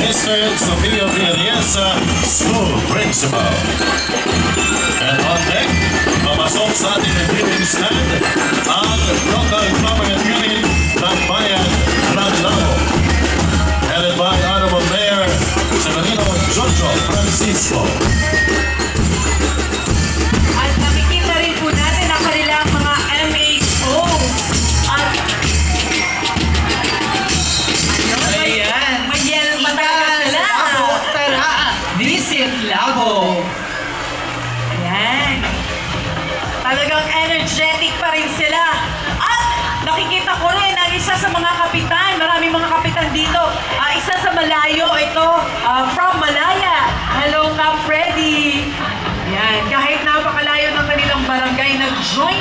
Mr. Sofio Villariesa, School Principal. And on deck, papasok sa ating viewing stand ang local government unit ng Bayan ng Lao. Headed by Honorable Mayor Severino Jojo Francisco. At nakikita rin po natin ang kanilang mga MHOs. At ayan, mayel matagal sila. Tara, visit Labo. Ayan. Talagang energetic pa rin sila. At nakikita ko rin ang isa sa mga kapitan. Maraming mga kapitan dito. Isa sa malayo ito, from Malaya. Hello, Cap Freddy. Yan, kahit napakalayo ng kanilang barangay, nag-join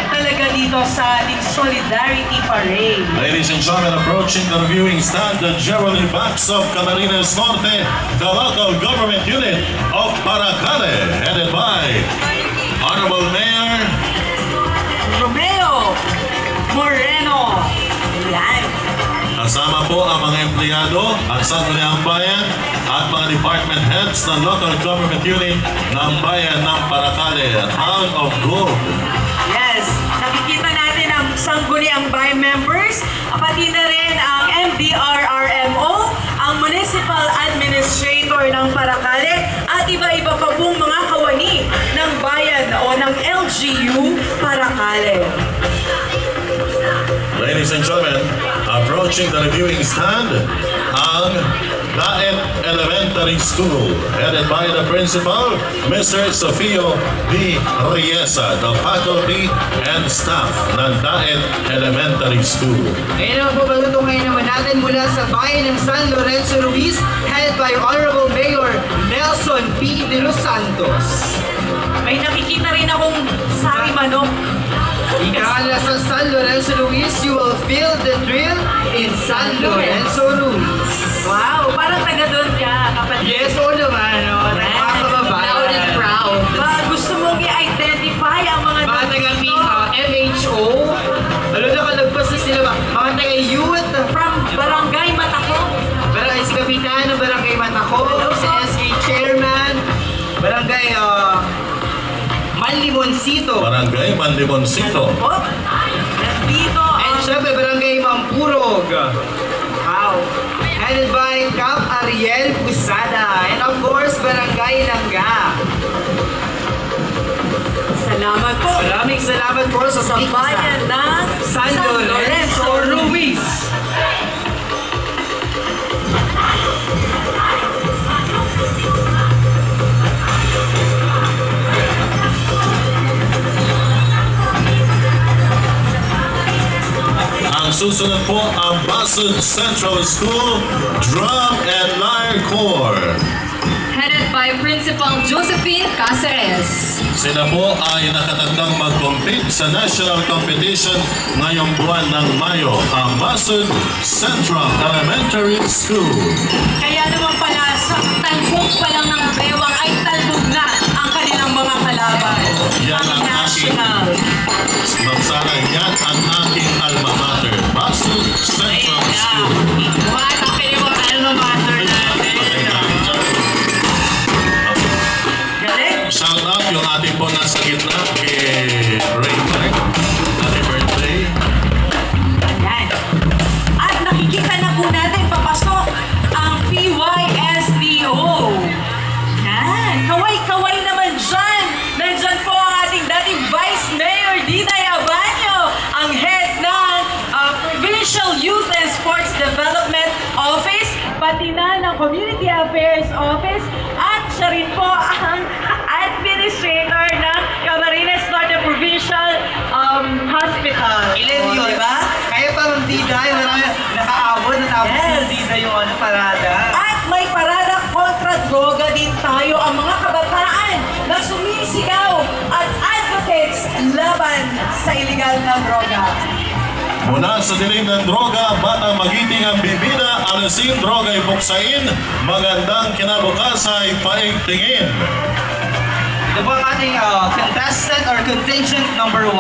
talaga dito sa ating Solidarity Parade. Ladies and gentlemen, approaching the reviewing stand, the General Backs of Camarines Norte, the local government unit of Paracale, headed by Honorable Mayor Romeo Moreno. Yan. Kasama po ang mga empleyado, ang Sangguniang Bayan at mga department heads ng local government unit ng Bayan ng Paracale, Town of Globe. Yes, nakikita natin ang Sangguniang Bayan members, pati na rin ang MDRRMO, ang Municipal Administrator ng Paracale, at iba-iba pa pong mga kawani ng bayan o ng LGU Paracale. Ladies and gentlemen, approaching the reviewing stand, ang Daet Elementary School, headed by the principal, Mr. Sofio V. Riesa, the faculty and staff ng Daet Elementary School. Ngayon ang pagpatutungan naman natin mula sa bayan ng San Lorenzo Ruiz, headed by Honorable Mayor Nelson P. De Los Santos. May nakikita rin akong sari manok. Ikala sa San Lorenzo Ruiz, you will feel the thrill in San Lorenzo Ruiz. Wow, parang taga doon ka, kapatid. Yes, oo naman, no? Nakakababayan. Proud and proud. Gusto mong i-identify ang mga MHO. Ano na kalagpas na sila ba? Mga taga-youth. from Barangay Matacong. Barangay si Kapitan ng Barangay Matacong, si SK Chairman, Barangay Manlimoncito. Barangay Manlimoncito. Oh, nandito And ang... syempre, Barangay Mampurog. Wow. Headed by Cap Ariel Pusada. And of course, Barangay Langga. Salamat po. Maraming salamat po sa Bayan ng San Lorenzo Ruiz. Ang susunod po ang Basud Central School Drum and Lyre Corps. Headed by Principal Josephine Caceres. Sila po ay nakatandang mag-compete sa national competition ngayong buwan ng Mayo, ang Basud Central Elementary School. Kaya naman pala, sa talbog pa lang ng bewang ay talbog na ang kanilang mga kalaban. Yan Ang ang aking, national. magsara, yan ang aking alma mater, Basud Central School. What? Ang pinimong alma mater natin. Galing. Shout out yung ating po nasa gitna kay Ray Park. Happy birthday. Ayan. At nakikita na po natin papasok ang PYSDO. Yan. Kaway-kaway naman dyan. Nandyan po ang ating dating Vice Mayor Diday Abanyo, ang head ng Provincial Youth and Sports Development Office, pati na ng Community Affairs Office, at siya rin po ang administrator ng Camarines Norte Provincial Hospital. Ilan O, yun? diba? Kaya pa ang dida, yung marami nakaabot na tapos Yes. yung dida yung parada. At may parada kontra droga din tayo, ang mga kabataan na sumisigaw at advocates laban sa illegal na droga. Mula sa dilim ng droga, batang magiting ang bibida, alasin, droga ipuksain, magandang kinabukasan paigtingin. Ito po ang ating contestant or contingent number 1.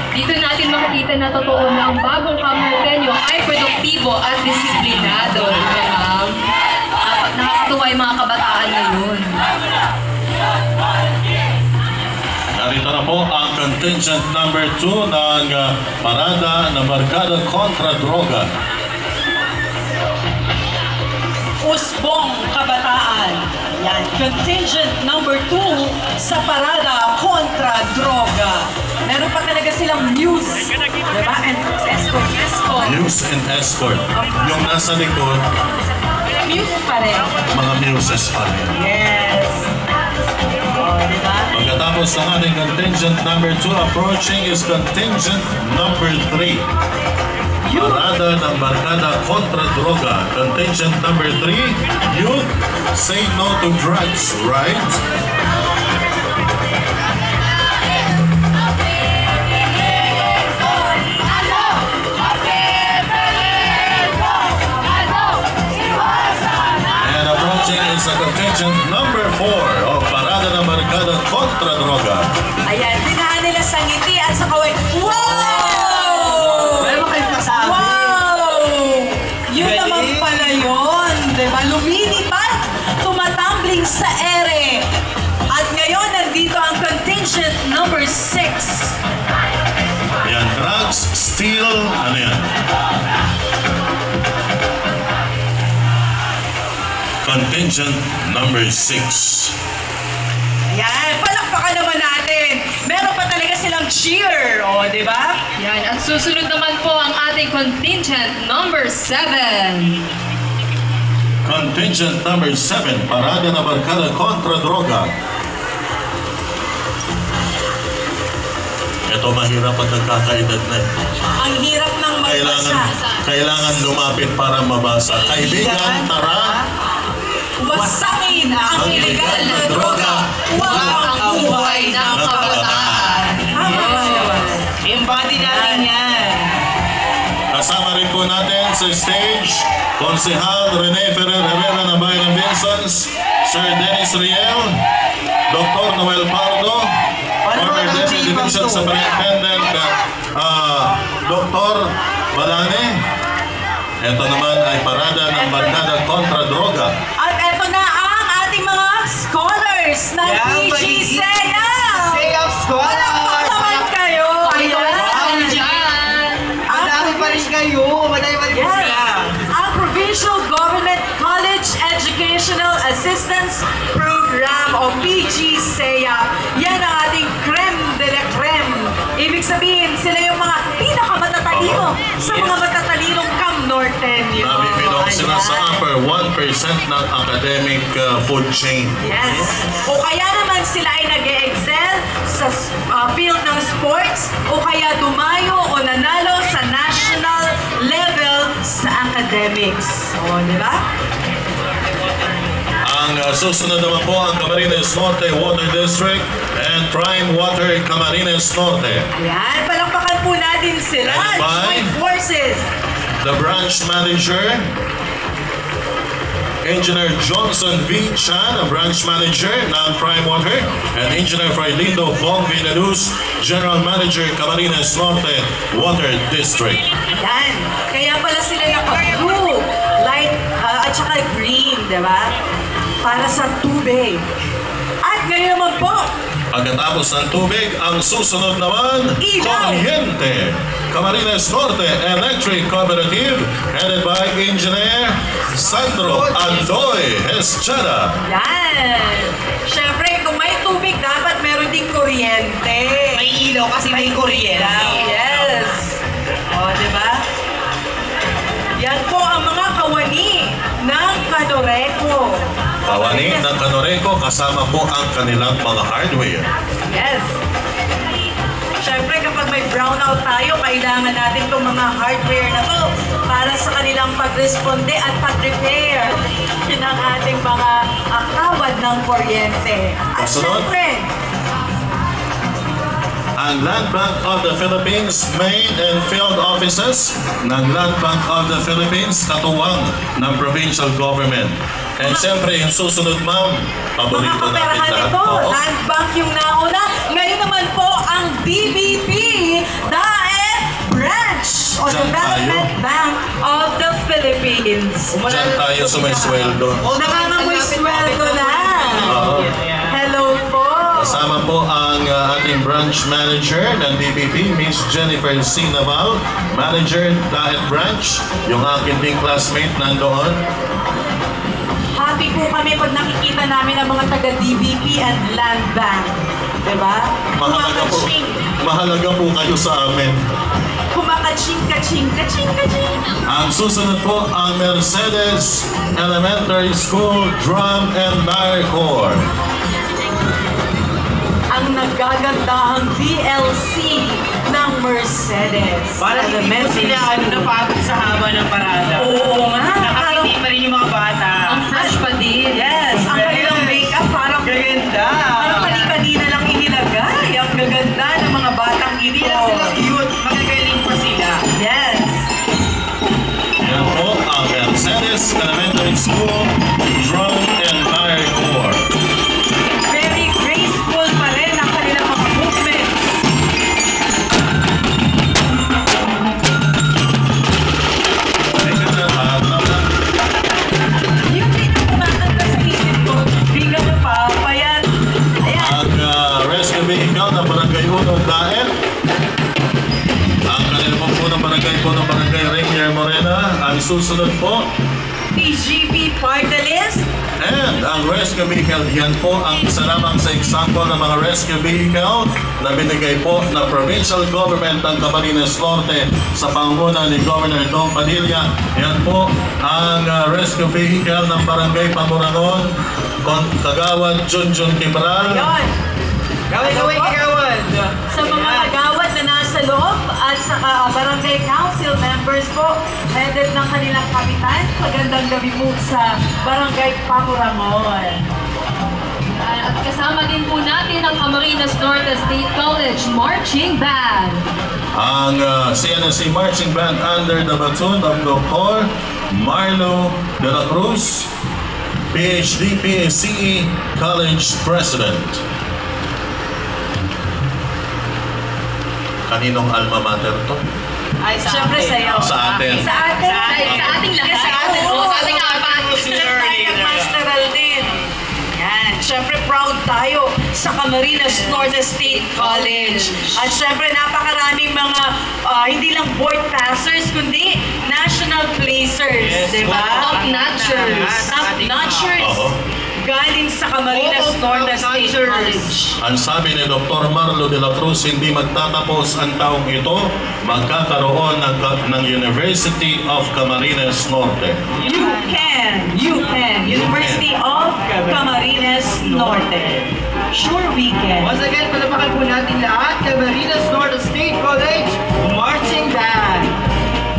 Dito natin makikita na totoo na ang bagong Kamartenyo ay produktibo at disiplinado. Diba, ma'am? Nakakatuwa yung mga kabataan ngayon. Narito na po ang contingent number 2 ng parada ng Barkada kontra Droga. Usbong Kabataan. Yan, contingent number 2 sa parada kontra droga. Meron pa talaga silang muse, diba? And escort. Muse and escort. Yung nasa likod, Muse pa rin. mga muses pa rin. Yes. Oh, diba? Pagkatapos ng ating contingent number 2, approaching is contingent number 3. Parada ng Barkada kontra Droga. Contingent number 3, youth, say no to drugs, right? And approaching is a contingent number 4 of Parada ng Barkada kontra Droga. Ayan, dinaan nila sa ngiti at sa kaway. Wow! Meron kayong kasabi. Wow! Yun Galing. naman pala yun, diba? Lumilipad, tumatambling sa ere. At ngayon, nandito ang contingent number 6. Yan, drugs, steel, ano yan? Contingent number 6. Yan, palakpakan naman natin. Meron pa talaga silang cheer, o, di ba? Yan, at susunod naman po ang ating contingent number 7. Contingent number 7, Parada ng Barkada kontra Droga. Ito mahirap at nagkakaedad na. Ang hirap ng magbasa. Kailangan lumapit para mabasa. Kaibigan, tara. Wasakin ang illegal na droga. Huwag ang buhay ng kabataan. Tama ba naman? Embody natin yan. Kasama rin po natin sa stage, Konsehal Rene Ferrer Herrera ng Bayan ng Vincents, Sir Dennis Riel, Dr. Noel Pardo, former Deputy Division Superintendent, Dr. Balane. Ito naman ay parada ng Barkada kontra Droga. At eto na ang ating mga scholars ng Yan, PG Sena. Say up, scholar! Palakpak naman kayo. Ayan. Diyan! Madami pa rin kayo. Madami pa rin Yes. sila. Ang Provincial Government College Educational Assistance Program o PGCEA. Yan ang ating creme de la creme. Ibig sabihin, sila yung mga pinakamatatalino sa mga matatalinong Cam Norten. Nabibilong sila sa upper 1% ng academic food chain. Yes. O kaya naman sila ay nag-excel sa field ng sports o kaya dumayo o nanalo sa national level sa academics. O, di ba? Ang susunod naman po ang Camarines Norte Water District and Prime Water Camarines Norte. Yan, palakpakan po natin sila. And by- Joint forces. The branch manager, Engineer Johnson V. Chan, branch manager ng Prime Water, and Engineer Frailindo Bong Villaluz, General Manager Camarines Norte Water District. Yan. Kaya pala sila naka-blue, light, at saka green, di ba? Para sa tubig. At ngayon naman po, Pagkatapos ng tubig, ang susunod naman, Ilaw. Kuryente. Camarines Norte Electric Cooperative, headed by Engineer Sandro Andoy Estrada. yan. Siyempre, kung may tubig, dapat meron ding kuryente. May ilaw kasi may kuryente. Yes. O, di ba? Yan po ang mga kawani ng Kanoreco. Kawani ng Kanoreco, kasama po ang kanilang mga hardware. Yes. Siyempre, kapag may brownout tayo, kailangan natin itong mga hardware na to para sa kanilang pag-responde at pag-repair ng ating mga kawad ng kuryente. At Kasunod? siyempre, Ang Land Bank of the Philippines Main and Field Offices ng Land Bank of the Philippines, katuwang ng provincial government. And siyempre, yung susunod, ma'am, mga paborito natin kaperahan lahat. ito, Oo. Land Bank yung nauna. Ngayon naman po ang DBP, Daet Branch. Branch o Diyan Development Bank of the Philippines. Diyan tayo sa may sweldo. Nangangamoy sweldo na. Hello po. Kasama po ang ating branch manager ng DBP, Miss Jennifer C. Naval, manager Daet Branch, yung aking ding classmate nandoon. Happy po kami pag nakikita namin ang mga taga-DBP and Land Bank. Diba? Mahalaga po kayo sa amin. Kumakaching, kaching, kaching, kaching. Ang susunod po ang Mercedes Elementary School Drum and Lyre Corps. Ang nagagandahang DLC ng Mercedes. Para hindi po sila napagod sa haba ng parada. Oo nga. Nakapiti pa rin yung mga bata. Ang fresh pa din. Yes. Ang kanilang makeup parang Gaganda. parang kanina lang inilagay. Ang gaganda ng mga batang ito. Hindi lang sila cute, magagaling pa sila. Yes. Yan po ang Mercedes Elementary School Drum and Lyre Corps. Very graceful pa rin ang kanilang mga movements. Yung pinakamakanta sa isip ko, di ka napapayan. Ayan. Ang rescue vehicle ng Barangay Unong Daet. Ang kanilang po ng Barangay Rainier Morena. Ang susunod po. TGP Party List. And ang rescue vehicle, yan po ang isa lamang sa example ng mga rescue vehicle na binigay po ng provincial government ng Camarines Norte sa pangunguna ni Governor Dong Padilla. Yan po ang rescue vehicle ng Barangay Pamurangon, Kagawad Junjun Kibral. Ayun. Gawin, kagawad. Sa mga kagawad na nasa loob at sa barangay council members po, headed ng kanilang kapitan, magandang gabi po sa barangay Pamurangon. At kasama din po natin ang Camarines Norte State College Marching Band. Ang CNSC Marching Band under the baton of Dr. Marlo de la Cruz, PhD, PSCE College President. Kaninong alma mater to? Ay, Siyempre sa'yo. Sa atin. Sa atin. Sa ating lahat. Sa atin. Oo, Oo, sa ating apat. Pastoral din. Yan. Siyempre proud tayo sa Camarines Norte State College. At siyempre napakaraming mga hindi lang board passers kundi national placers, Yes, di ba? Top-notchers. Top-notchers. Oo. Galing sa Camarines Norte State College. Ang sabi ni Dr. Marlo de la Cruz, hindi magtatapos ang taong ito, magkakaroon ng University of Camarines Norte. You can. You can. University of Camarines Norte. Sure we can. Once again, palapakan po natin lahat. Camarines Norte State College Marching Band.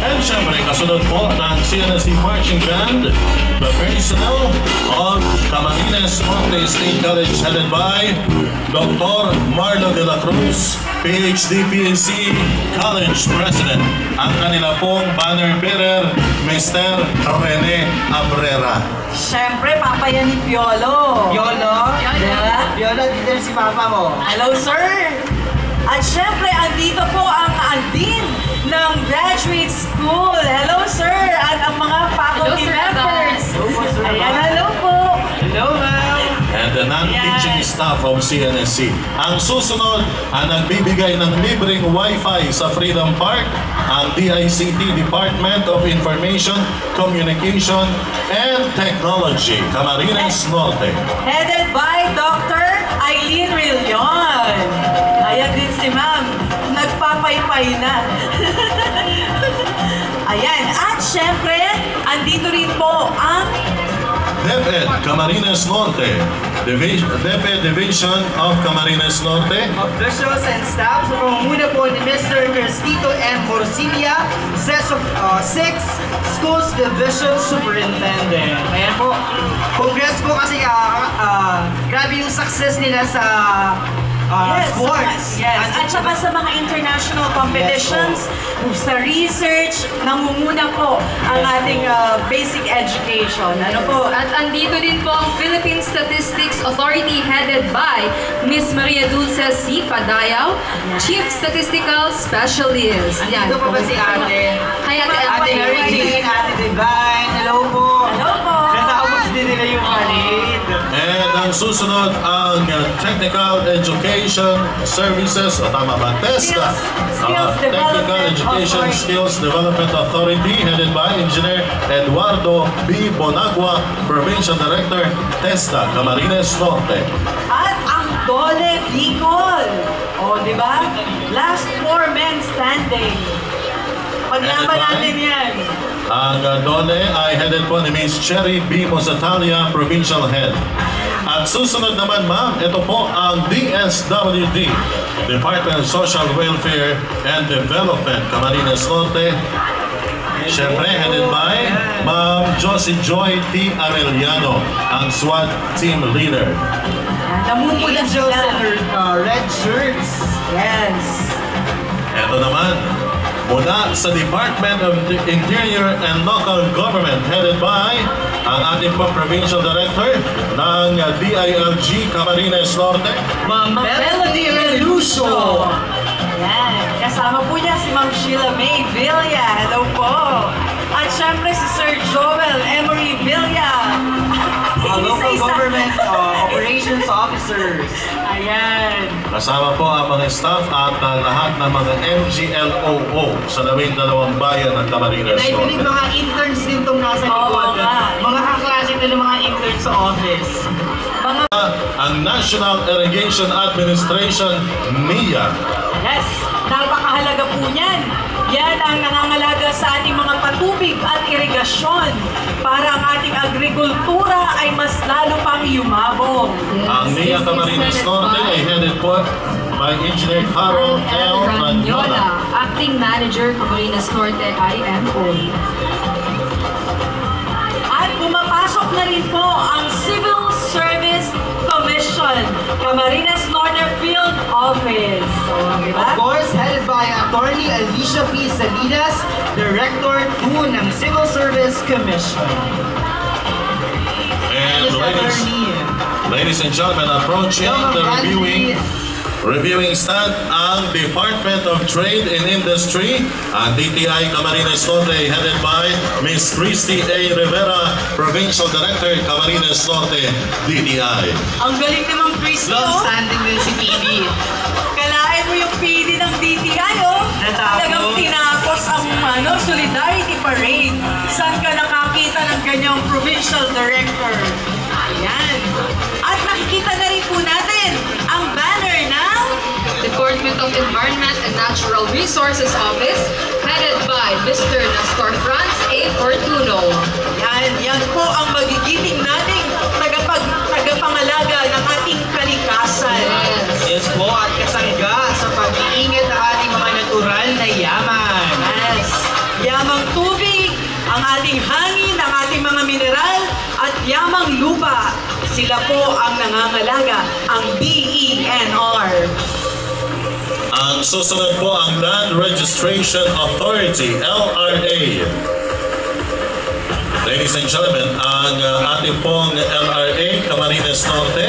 And syempre, kasunod po ng CNSC Marching Band, the personnel of Camarines Norte State College headed by Dr. Marlo de la Cruz, PhD, PhD College President. Ang kanila pong banner bearer, Mr. Rene Abrera. Siyempre, papa yan ni Piolo. Yolo. Diba? Yolo, dito na si Papa mo. Hello, sir! At syempre, andito po ang dean ng graduate school. Hello, sir! At ang mga faculty Hello, sir, members. Hello po, sir. Ayan, hello po. Hello, ma'am. And the non-teaching Yes. staff of CNSC. Ang susunod, ang nagbibigay ng libreng Wi-Fi sa Freedom Park, ang DICT Department of Information, Communication, and Technology, Camarines Norte. Headed by Dr. Eileen Rillion. Ayan din si ma'am. Nagpapaypay na. Ayan. At syempre, andito rin po ang DepEd Camarines Norte, DepEd Division of Camarines Norte, Officials and staff sa pamumuna po ni Mr. Cristito M. Morcilla, 6 Schools Division Superintendent. Ayan po. Congrats po kasi grabe yung success nila sa sports. At saka sa mga international competitions, sa research, nangunguna po ang ating basic education. Ano po? At andito din po ang Philippine Statistics Authority headed by Miss Maria Dulce C. Padayaw, Chief Statistical Specialist. Andito pa ba si ate? Hi, Ate Mary Jane, Ate Divine, hello po. Hello po. Natapos din nila yung parade. And ang susunod ang Technical Education Services, o tama ba? TESDA. Skills Technical Development Education Authority. Skills Development Authority headed by Engineer Eduardo B. Bonagua, Provincial Director, TESDA, Camarines Norte. At ang Dole Bicol. O, di ba? Last 4 men standing. Paglaban natin yan. Ang DOLE ay headed po ni Miss Cherry B. Mosatalia, Provincial Head. At susunod naman ma'am, ito po ang DSWD, Department of Social Welfare and Development, Camarines Norte. Siyempre, headed by Ma'am Josie Joy T. Arellano, ang SWAT Team Leader. Namumula Angels sila. and red shirts. Yes. Ito naman, mula sa Department of the Interior and Local Government headed by ang ating pong Provincial Director ng DILG Camarines Norte. Ma'am Melody Relucio. Yan. Kasama po niya si Ma'am Sheila May Villa. Hello po. At syempre si Sir Joel Emery Villa. Local Government Operations Officers. Ayan. Kasama po ang mga staff at lahat ng mga MGLOO sa 12 bayan ng Camarines I believe Norte. mga interns din itong nasa Oo likod. nga. Mga kaklase nila mga interns sa office. Mga Ang National Irrigation Administration, NIA. yes, napakahalaga po niyan. Yan ang nangangalaga sa ating mga patubig at irigasyon para ang ating agrikultura ay mas lalo pang yumabong. Ang NIA Camarines Norte ay headed po by Engineer Carol L. Ranyola. Acting Manager, Camarines Norte, IMO. At pumapasok na rin po ang Civil Service Commission, Camarines Norte Field Office. So, di Of ba? course, headed by Attorney Alicia P. Salinas, Director 2 ng Civil Service Commission. And Miss Attorney ladies and gentlemen, approaching the reviewing stand ang Department of Trade and Industry, ang DTI Camarines Norte headed by Miss Christy A. Rivera, Provincial Director, Camarines Norte, DTI. Ang galing naman, Christy, oh. Long-standing din si PD. Kalain mo yung PD ng DTI, oh. Natapos. Talagang tinapos ang Solidarity Parade. Saan ka nakakita ng ganyang provincial director? Ayan. At nakikita na rin po natin ang banner ng Department of Environment and Natural Resources Office, headed by Mr. Nestor Franz A. Fortuno. yan po ang magigiting nating tagapangalaga ng ating kalikasan. Yes po, at kasangga sa pag-iingat ng ating mga natural na yaman. Yes. Yamang tubig, ang ating hangin, ang ating mga mineral, at yamang lupa. Sila po ang nangangalaga, ang DENR. Ang susunod po ang Land Registration Authority, LRA. Ladies and gentlemen, ang ating pong LRA, Camarines Norte.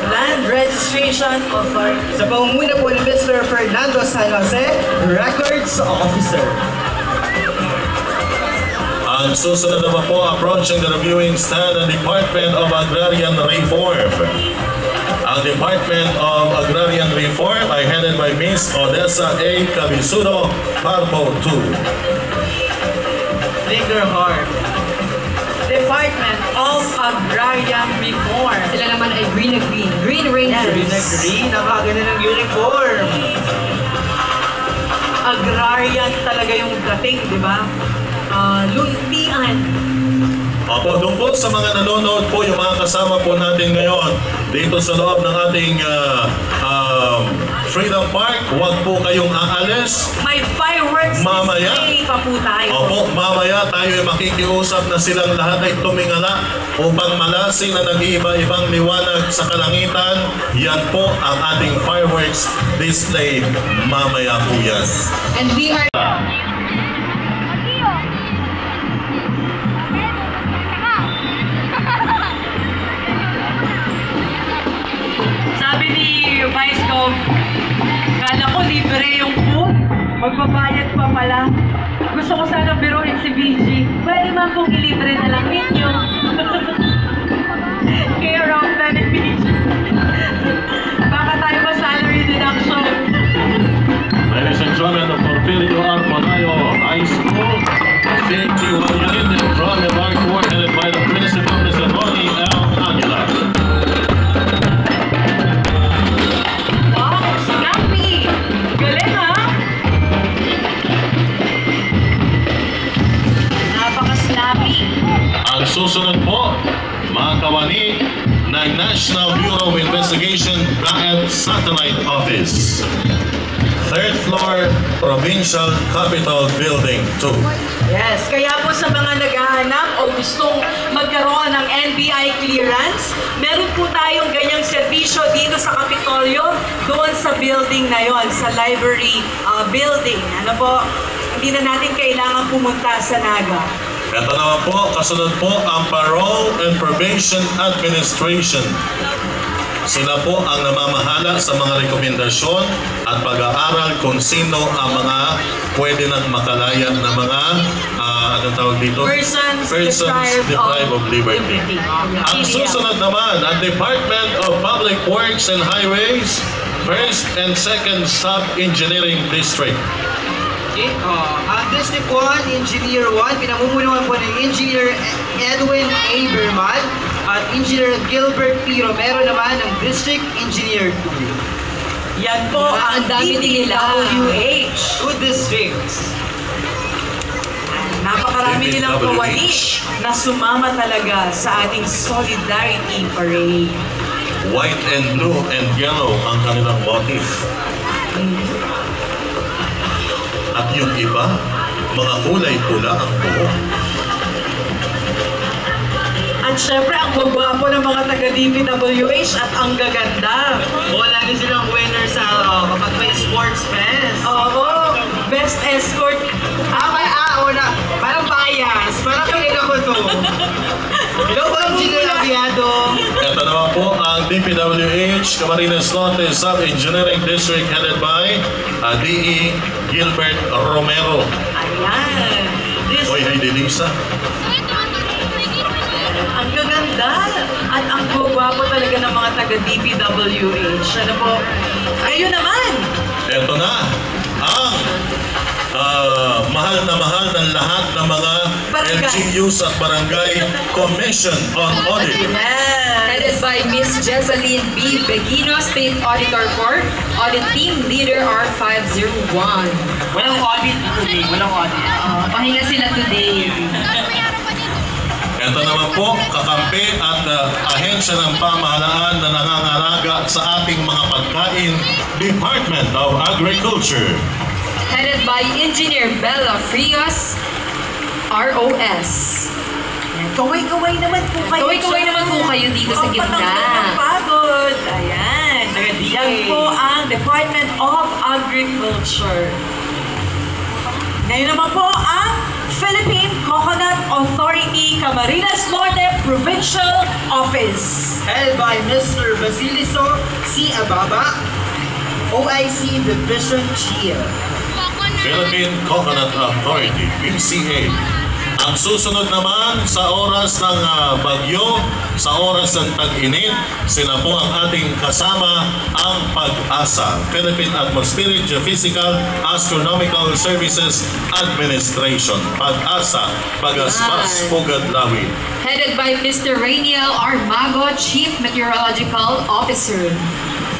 Land Registration Authority. Sa pangunguna po ni Mr. Fernando San Jose, Records Officer. Ang susunod naman po, approaching the reviewing stand, ang Department of Agrarian Reform. Ang Department of Agrarian Reform ay headed by Miss Odessa A. Cabisudo, Parpo 2. Lingerhart. Department of Agrarian Reform. Sila naman ay Green na Green. Green Rangers. Green na green, napakaganda ng uniform. Agrarian talaga yung dating, di ba? Luntian. Opo, doon po sa mga nanonood po, yung mga kasama po natin ngayon dito sa loob ng ating Freedom Park. Huwag po kayong aalis. May fireworks Mamaya. display pa po tayo. Opo, mamaya tayo ay makikiusap na silang lahat ay tumingala upang malasin na nag-iiba-ibang liwanag sa kalangitan. Yan po ang ating fireworks display. Mamaya po yan. And we are... Sabi ni Vice Gov, kala ko libre yung food, magbabayad pa pala. Gusto ko sana biruin si VG. Pwede man pong ilibre na lang ninyo. Care of benefit. Baka tayo pa salary deduction. Ladies and gentlemen, the Porfirio R. Panayo High School, CHU1 unit, and drawing and art coordinated by the principal, Mr. Ronnie L. Aguilar. Wow, snappy! Galing ha? Napaka-snappy. Ang susunod po, mga kawani ng National Bureau of Investigation Daet Satellite Office. Third floor, Provincial Capitol Building 2. Yes, kaya po sa mga naghahanap o gustong magkaroon ng NBI clearance, meron po tayong ganyang serbisyo dito sa Kapitolyo, doon sa building na yon, sa library building. Ano po, hindi na natin kailangan pumunta sa Naga. Ito naman po, kasunod po ang Parole and Probation Administration. Sila po ang namamahala sa mga rekomendasyon at pag-aaral kung sino ang mga pwede nang makalaya na mga anong tawag dito? Persons deprived of liberty. Ang susunod naman, ang Department of Public Works and Highways, 1st and 2nd Sub-Engineering District. Ang District 1, Engineer 1, pinamumunuan po ng Engineer Edwin A. Berman at Engineer Gilbert P. Romero naman ng District Engineer 2. Yan po ang dami din nila. DPWH. 2 districts. Napakarami nilang DPWH. kawani na sumama talaga sa ating Solidarity Parade. White and blue and yellow ang kanilang motif. At yung iba, mga kulay pula ang buhok. At syempre, ang gwapo ng mga taga-DPWH at ang gaganda. Wala din silang winner sa kapag may sports fest. Oo, best escort. Una, parang bias. Parang kanina ko to. Hello po, Engineer Aviado. Ito naman po ang DPWH Camarines Norte Sub-Engineering District headed by D.E. Gilbert Romero. Ayan. This, Hoy, Heidi Lisa. ang gaganda at ang gwapo talaga ng mga taga-DPWH. Ano po? Ayun naman. Ito na ang mahal ng lahat ng mga Barangay. LGUs at Barangay Commission on Audit. Yes. Headed by Miss Jesseline B. Beguino, State Auditor for Audit Team Leader R501. Walang audit today. Walang audit. Pahinga sila today. Ito naman po, kakampi at ahensya ng pamahalaan na nangangalaga sa ating mga pagkain, Department of Agriculture. Headed by Engineer Bella Frias, ROS. Kaway-kaway naman po kayo. Kaway-kaway naman po kayo dito sa gitna. Pagod. Ayan. Yan po ang Department of Agriculture. Ngayon naman po ang Philippine Coconut Authority Camarines Norte Provincial Office. Held by Mr. Basiliso C. Ababa, OIC Division Chief. Philippine Coconut Authority, PCA. Ang susunod naman sa oras ng bagyo, sa oras ng tag-init, sila po ang ating kasama, ang PAG-ASA, Philippine Atmospheric Geophysical Astronomical Services Administration. PAG-ASA, Pagaspas, Pugad, Lawin. Headed by Mr. Rainiel Armago, Chief Meteorological Officer.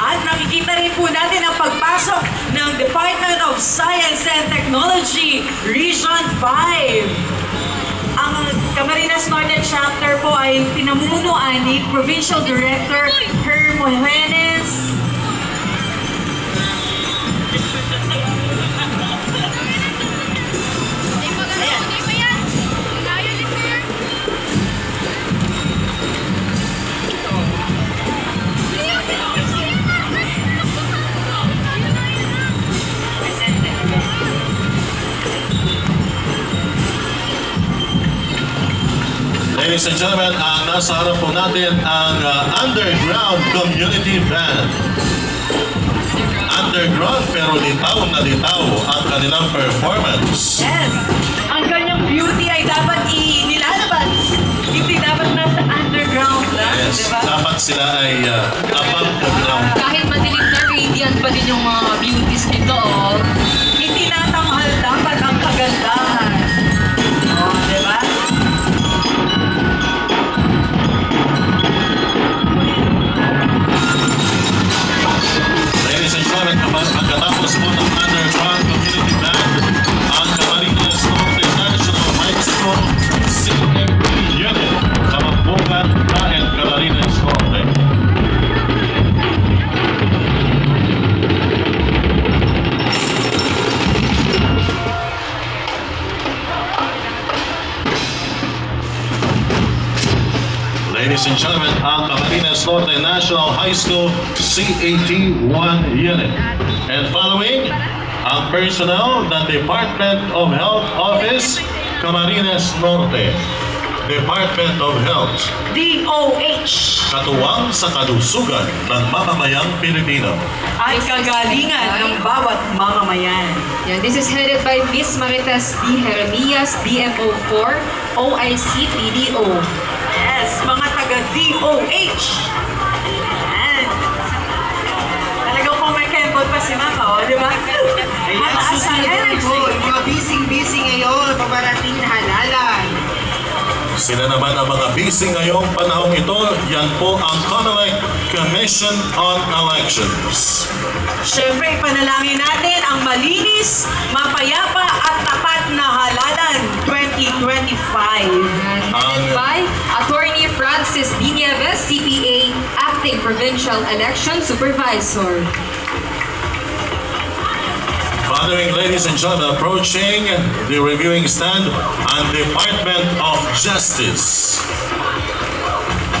At nakikita rin po natin ang pagpasok ng Department of Science and Technology, Region 5. Ang Camarines Norte Chapter po ay pinamunuan ni Provincial Director Hermogenes Ladies and gentlemen, ang nasa harap po natin ang Underground Community Band. Underground pero litaw na litaw ang kanilang performance. Yes. Ang kanyang beauty ay dapat inilalabas. Hindi dapat nasa underground lang, Yes, di ba? dapat sila ay above the ground. Kahit madilim na, radiant pa din yung mga beauties nito, oh. Itinatamahal dapat ang kagandahan. Oh, di ba? Ladies and gentlemen, pagkatapos po ng Underground Community Band, ang Camarines Norte National High School CMP Unit, Kamambugan, Daet, Camarines Norte. Ladies and gentlemen, ang Camarines Norte National High School CAT-1 Unit. And following, ang personnel ng Department of Health Office, Camarines Norte. Department of Health, DOH. katuwang sa kalusugan ng mamamayang Pilipino. Ay kagalingan ng bawat mamamayan. Yan, this is headed by Miss Marites D. Jeremias, DMO4, OIC PDO. Yes, mga taga-DOH. Ayan. Talagang kumikembol pa si Mama, di ba? Ayan, Mataas ang susunod na energy. po. Mga busy ngayon, paparating na halalan. Sila naman ang mga busy ngayong panahong ito. Yan po ang COMELEC Commission on Elections. Siyempre, panalangin natin ang malinis, mapayapa at tapat na halalan 2025. Headed by Attorney Francis D. Nieves, CPA, Acting Provincial Election Supervisor. Following, ladies and gentlemen, approaching the reviewing stand on Department of Justice.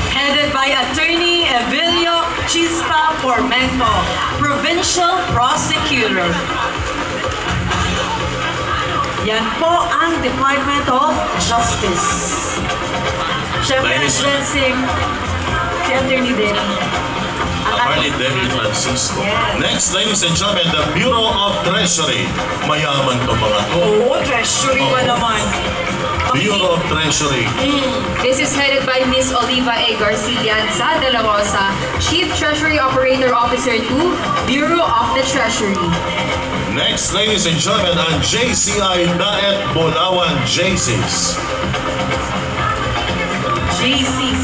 Headed by Attorney Evelio Chispa Formento, Provincial Prosecutor. Yan po ang Department of Justice. Siyempre, Ladies and- si Attorney Denny. Attorney David Francisco. Yes. Next, ladies and gentlemen, the Bureau of Treasury. Mayaman to mga to. Oo, treasury ba naman? Bureau of Treasury. This is headed by Miss Oliva A. Garcianza de la Rosa, Chief Treasury Operator Officer 2, Bureau of the Treasury. Next, ladies and gentlemen, ang JCI Daet Bulawan JCs. JC's.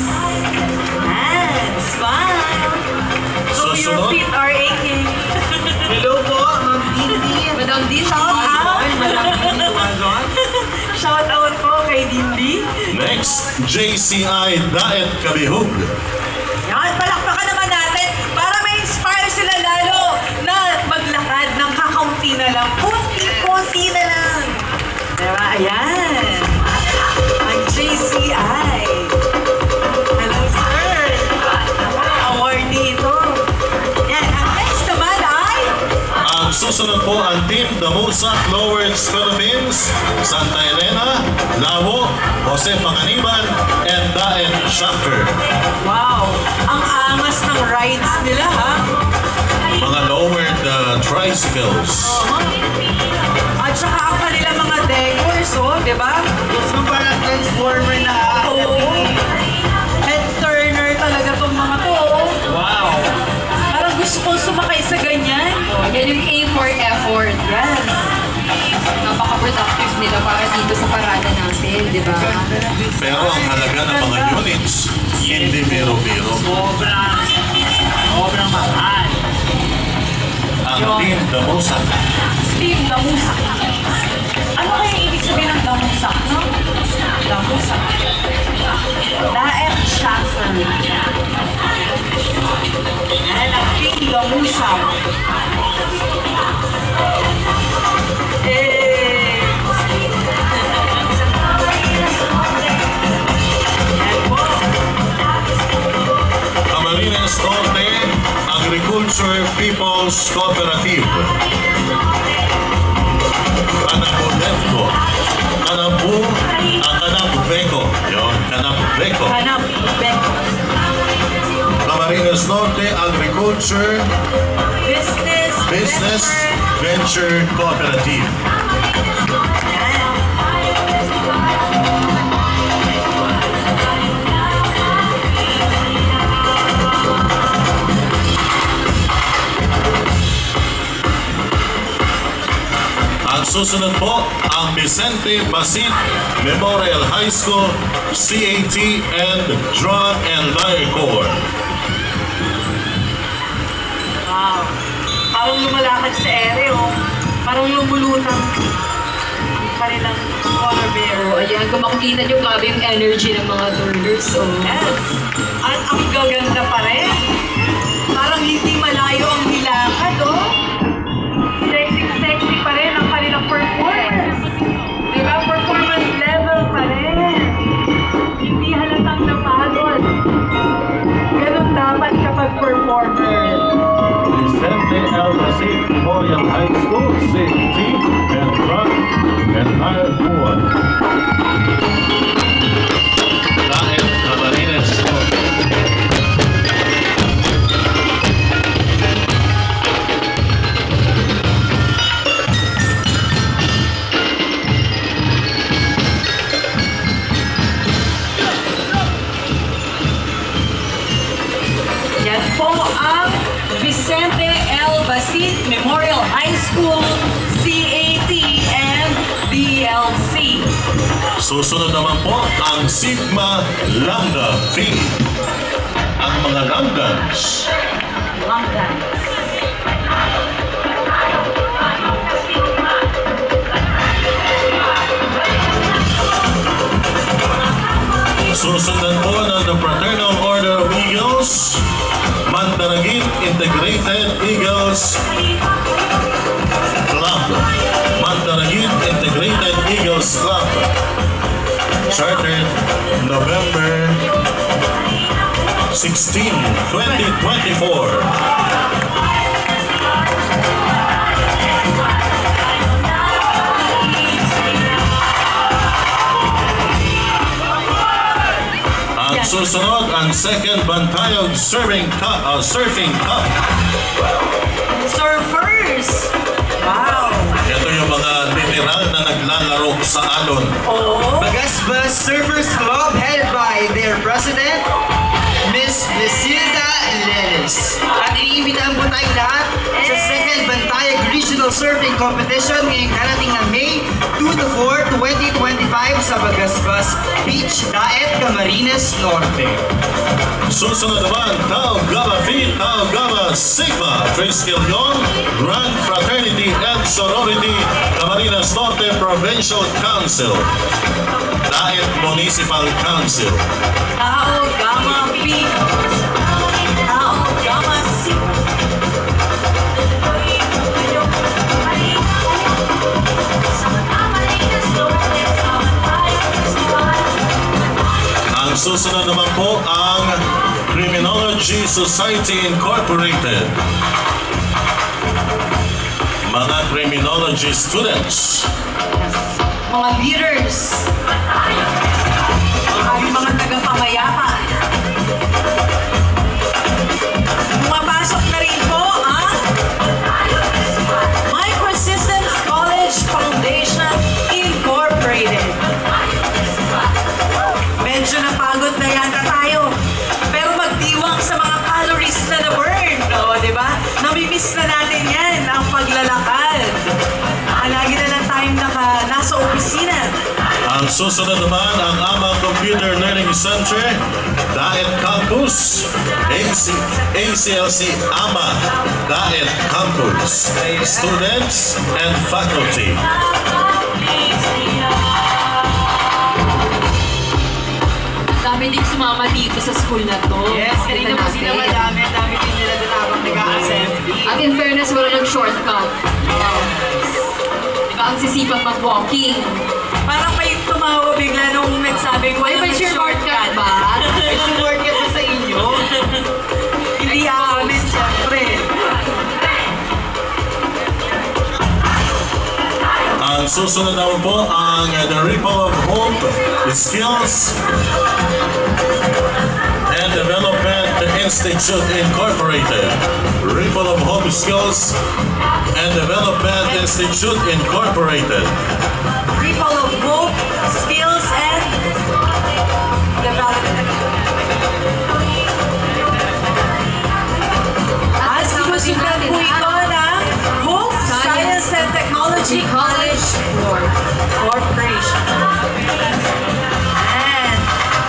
And smile. So your Susunod. feet are aching. Hello po, Ma'am Dindi. Madam D. Shout out. Madam Dindi Tuazon. Shout out po kay Dindi. Next, JCI Daet Kabihug. Yan, palakpakan naman natin para ma-inspire sila lalo na maglakad ng kakaunti na lang. Kunti-kunti na lang. Diba? Ayan. Ang JCI. Hello, sir. Awardee ito. Yan. Ang next naman ay Ang susunod po ang Team Damusak Lowers Philippines, Santa Elena, Lavo, Jose Panganiban, and Daet Shaker. wow. Ang angas ng rides nila, ha? Mga lowered tricycles. At saka ang kanilang mga decors, oh, di ba? Gusto mo parang transformer na Oo. Head turner talaga tong mga to, oh. wow. Parang gusto kong sumakay sa ganyan. Yan yung A for effort. Yan. Napaka-productive nila para dito sa parada natin, di ba? Pero ang halaga ng mga units, hindi biro-biro. Sobrang mahal. Ang Team Damusak. Team Damusak. Ano kaya ibig sabihin ng Damusak, no? Damusak. Daet Shaker. Yan ang Team Gamusang. Camarines Norte Agriculture People's Cooperative. Kanabunetko. Kanabubeko. Yun, Kanabubeko. Camarines Norte Agriculture Business Venture Cooperative. Ang susunod po ang Vicente Basit Memorial High School, CAT and Drum and Lyre Corps. Wow. Parang lumalakad sa ere, oh. Parang lumulutang yung kanilang color bearer. Oh, ayan, kung makikita nyo, grabe yung energy ng mga turners. Oh. Yes. At ang gaganda pa rin. Parang hindi malayo ang nilakad, oh. Sexy pa rin ang kanilang performance. Diba? Performance level pa rin. Hindi halatang napagod. Ganun dapat kapag performer. Vicente L. Basit Memorial High School, CAT and Drum and Lyre Corps. Dahil Camarines Norte. Yan po ang Vicente L. Basit Memorial High School, CAT and DLC. Susunod naman po ang Sigma Lambda Phi. Ang mga Lambdans. Long time. Susundan po ng the Fraternal Order of Eagles, Mandaragit Integrated Eagles Club. Mandaragit Integrated Eagles Club. Chartered November 16, 2024. At susunod ang second Bantayog Surfing Cup. Surfers! Wow! Ito yung mga literal na naglalaro sa alon. Oo. Bagasbas Surfers Club headed by their president, Miss Lucilda Lelis. At iniimbitahan po tayong lahat sa second Bantayog Regional Surfing Competition ngayong darating na May 2 to 4, 2025 sa Bagasbas Beach, Daet, Camarines Norte. Susunod naman, Tau Gamma Phi, Tau Gamma Sigma, Triskelion, Grand Fraternity and Sorority, Camarines Norte Provincial Council, Daet Municipal Council. Tao Gamma Phi. Tao Gamma Sigma. Ang susunod naman po ang Criminology Society Incorporated. Mga criminology students. Mga leaders. Mga tagapamayapa. Pumapasok na rin po ang Microsystems College Foundation Incorporated. Medyo napagod na yata tayo. Pero magdiwang sa mga calories na na-burn. O, diba? Namimiss na natin yan, ang paglalakad. Lagi na lang tayong nasa opisina. Ang susunod naman ang Ama Computer Learning Center, Daet Campus, ACLC Ama, Daet Campus, students and faculty. Dami din sumama dito sa school na to. Yes, kanina po sila madami. Dami din nila doon habang Assembly. At in fairness, wala ng shortcut. Diba, ang sisipag mag-walking. Parang may tumawa bigla nung nagsabing Ay, wala may shortcut ba? May sumorket ba sa inyo? Hindi aamin, syempre. Ang susunod naman po ang The Ripple of Hope Skills and Development Institute Incorporated. Ripple of Hope Skills and Development Institute Incorporated. Ripple of Hope, Skills, and Development. At kasama din sinusundan natin po ito ng Hope Science and Technology College Corporation. And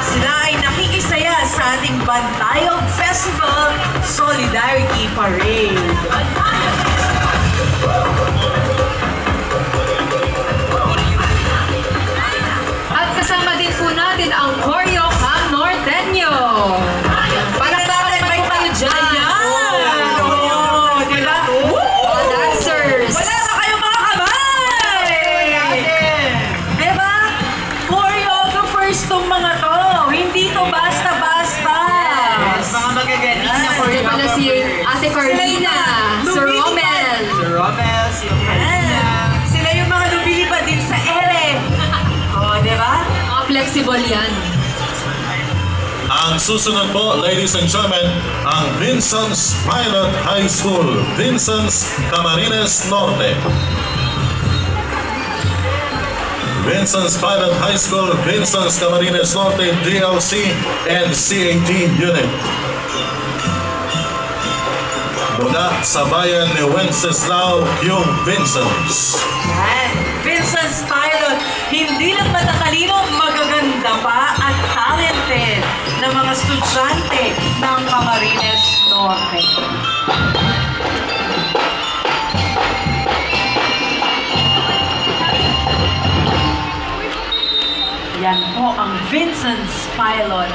sila ay nakikisaya sa ating Bantayog Festival Solidarity Parade. At kasama din po natin ang Choreo Cam Norteño. Palakpakan naman po kayo dyan. Ayan! Oo, diba? Mga dancers. Wala ba kayong mga kamay? Diba? Choreographers tong mga to. Hindi to basta-basta. Mga magagaling na Diba pala si Ate Carlina, Sir Romel. Sir Romel, si Ocarina. Sila yung mga lumilipad din sa ere. O, diba? Mga flexible yan. Ang susunod po, ladies and gentlemen, ang Vincent's Pilot High School, Vincent's Camarines Norte. Vincent's Pilot High School, Vincent's Camarines Norte, DLC and CAT Unit. Mula sa bayan ni Wenceslao, yung Vincent's. Yan. Vincent's Pilot, hindi lang matatalino, magaganda pa at talented na mga estudyante ng Camarines Norte. Yan po ang Vincent's Pilot.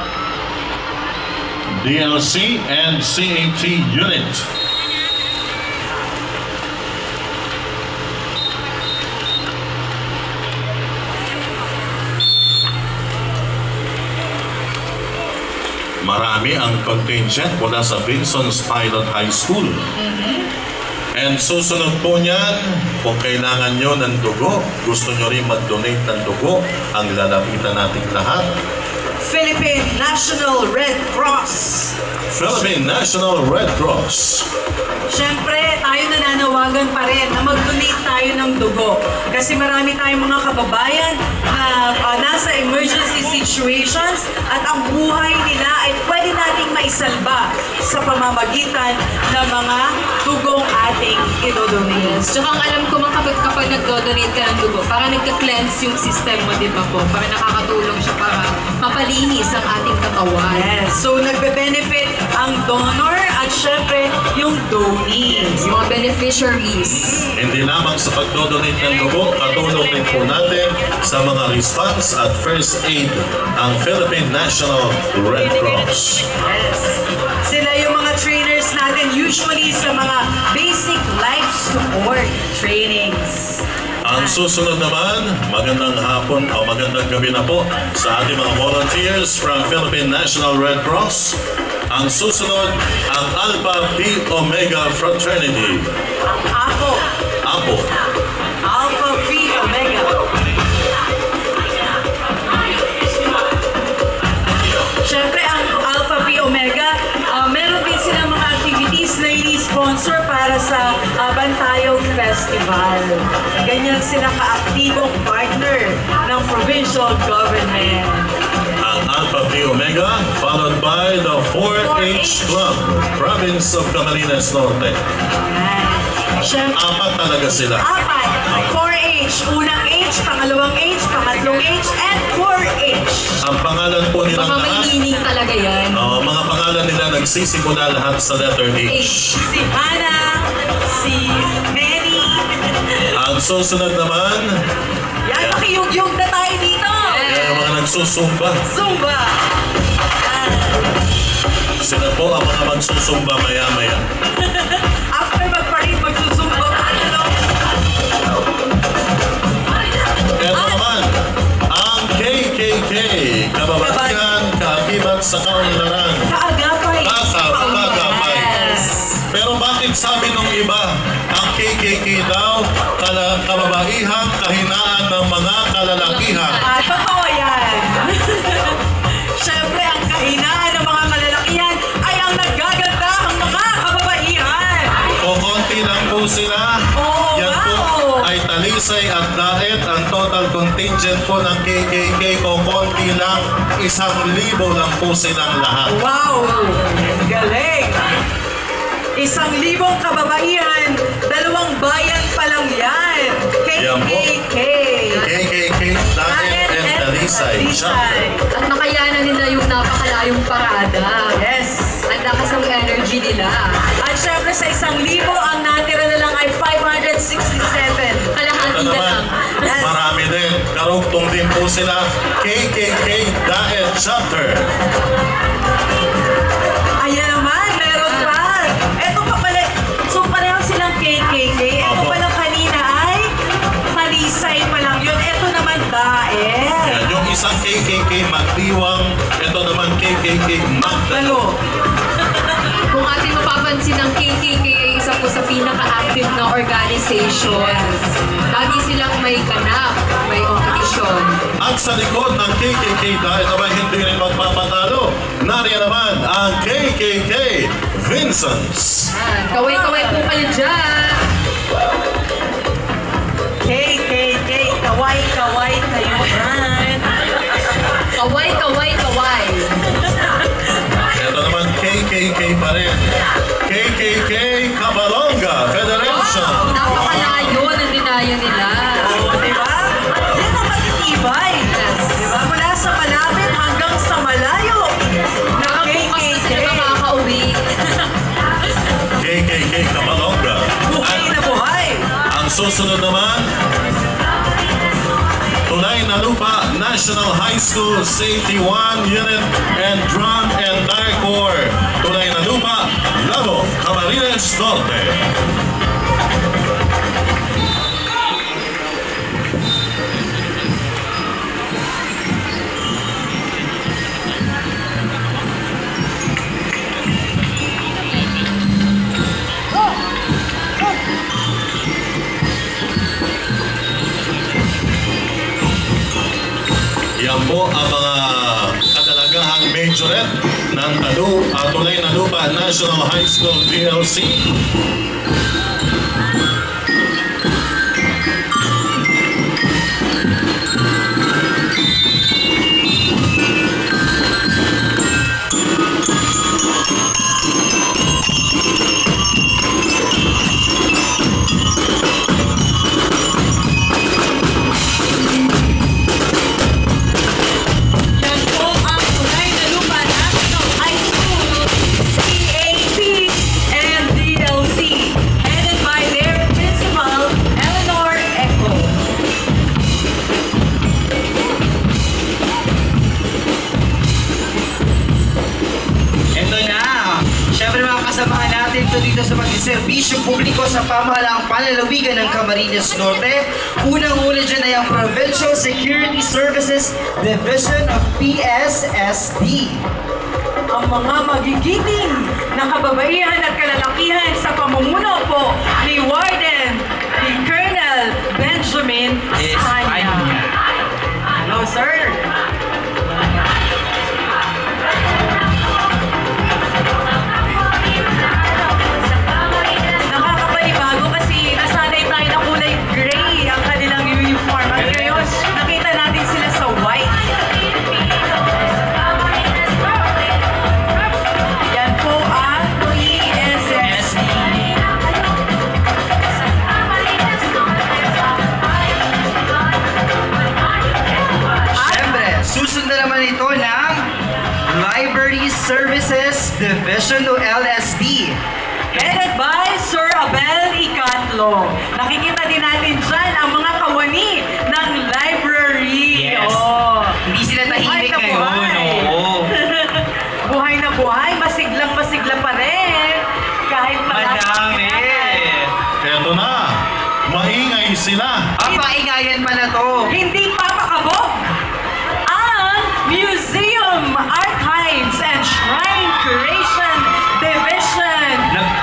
DLC and CAT Unit. Marami ang contingent mula sa Vincent's Pilot High School. And susunod po niyan, kung kailangan nyo ng dugo, gusto nyo rin mag-donate ng dugo, ang lalapitan nating lahat. Philippine National Red Cross. Philippine National Red Cross. Siyempre, tayo nananawagan pa rin na mag-donate tayo ng dugo. Kasi marami tayong mga kababayan na nasa emergency situations at ang buhay nila ay pwede nating maisalba sa pamamagitan ng mga dugong ating idodonate. Tsaka ang alam ko kapag nagdo-donate ka ng dugo, para nagka-cleanse yung system mo, di ba po? Para nakakatulong siya para mapalinis ang ating katawan. Yes, so nagbe-benefit ang donor at syempre yung donees. Yung mga beneficiaries. Hindi lamang sa pagdodonate ng dugo, katulong din po natin sa mga response at first aid ang Philippine National Red Cross. Yes. Sila yung mga trainers natin usually sa mga basic life support trainings. Ang susunod naman, magandang hapon o magandang gabi na po sa ating mga volunteers from Philippine National Red Cross. Ang susunod, ang Alpha Phi Omega Fraternity. Apo. Apo. Alpha Phi Omega. Siyempre, ang Alpha Phi Omega, meron din silang mga activities na ini-sponsor para sa Bantayog Festival. Ganyan sila ka-aktibong partner ng provincial government. Ang Alpha Phi Omega, followed by the 4-H Club, Province of Camarines Norte. Siyempre, Apat talaga sila. apat. 4H. Unang H, pangalawang H, pangatlong H, and 4H. Ang pangalan po nilang Baka may lahat, meaning talaga yan. mga pangalan nila nagsisimula lahat sa letter H. Si Hannah, si Mary. Ang susunod naman, Yan, makiyug-yug na tayo dito. yan yung mga nagsusumba. Zumba. Sila po ang mga magsusumba maya-maya. After mag-parade, magsusumba. Ano? Ito naman, ang KKK, kababatihan, kaakibat sa kaunlaran. Kaagapay. Kaagapay. Yes. Pero bakit sabi nung iba, ang KKK daw, kababaihang kahinaan ng mga kalalakihan? Totoo yan. Siyempre, ang kahinaan ng mga kalalakihan ay ang naggaganda ang mga kababaihan. Kukunti lang po sila. Oo, Yan po wow. ay talisay at daet. Ang total contingent po ng KKK, kukunti lang, 1,000 lang po silang lahat. Wow! Galing! 1,000 kababaihan, 2 bayan pa lang yan. Yan po. KKK. KKK, daet and talisay. At nakayanan nila yung napakalayong parada. Yes. Ang lakas ng energy nila. At syempre sa 1,000, ang natira na lang ay 567. Kalahati Ito na naman, lang. Yes. marami din. Karugtong din po sila. KKK Daet Chapter. Ayan naman, meron pa. Eto pa pala, so pareho silang KKK. Eto Opo. pa lang kanina ay Talisay pa lang yun. Eto naman Daet. Yan, yung isang KKK Magdiwang, ito naman KKK Magdalo. Kung ating mapapansin, ang KKK ay isa po sa pinaka-active na organization. Lagi silang may ganap, may okasyon. At sa likod ng KKK dahil naman hindi rin magpapatalo, nariyan naman ang KKK Vincents. Kaway-kaway po kayo dyan. KKK, kaway-kaway kayo yan. Kaway-kaway-kaway. Ito naman KKK pa rin. KKK Cabalonga Federation. Napakalayo ng dinayo nila. O, di ba? Yan ang matitibay. Di ba? Mula sa malapit hanggang sa malayo. Na Bukas na KKK. sila makakauwi. KKK Cabalonga. Buhay na buhay. Ang susunod naman, Tulay na Lupa National High School Safety 1 Unit and Drum and Dire Corps. Tulay na Lupa, Labo, Camarines Norte. Yan po ang mga kadalagahang majorette ng Tulay na Lupa National High School DLC. Yan po ang Tulay na Lupa National High School, CAT and DLC, headed by their principal, Eleanor Eco. Ito na. Siyempre mga kasamahan natin ito dito sa pagsiserbisyong publiko sa pamahalaang panlalawigan ng Camarines Norte. Unang-una dyan ay ang Provincial Security Services Division of PSSD. Ang mga magigiting na kababaihan at kalalakihan sa pamumuno po ni Warden, ni Colonel Benjamin Espanya. Hello, sir. Nakakapanibago kasi nasanay tayo na kulay gray ang kanilang uniform. At ngayon, nakita natin sila sa white. Yan po ang PSSD. Siyempre, susunod na naman ito ng Library Services Division o LSD. Headed by Sir Abel Icatlo. Nakikita din natin dyan ang mga kawani ng library. Yes. Oh. Hindi sila tahimik Buhay na ngayon. buhay. Oo. Buhay na buhay, masigla Ang paingayan pa na to. Hindi papakabog ang Museum Archives and Shrine Curation Division.